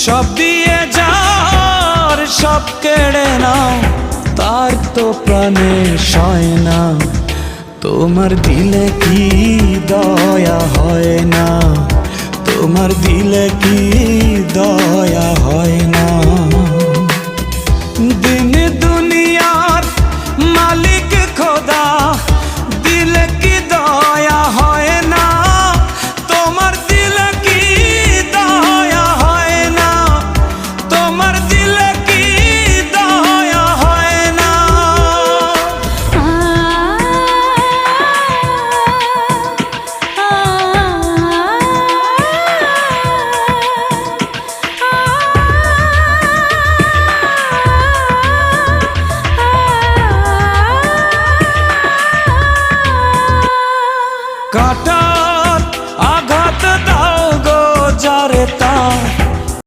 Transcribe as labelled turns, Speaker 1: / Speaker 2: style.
Speaker 1: সব দিয়ে যার সব কেড়ে নাও, তার তো প্রাণে সয় না। তোমার দিলে কি দয়া হয় না, তোমার দিলে কি দয়া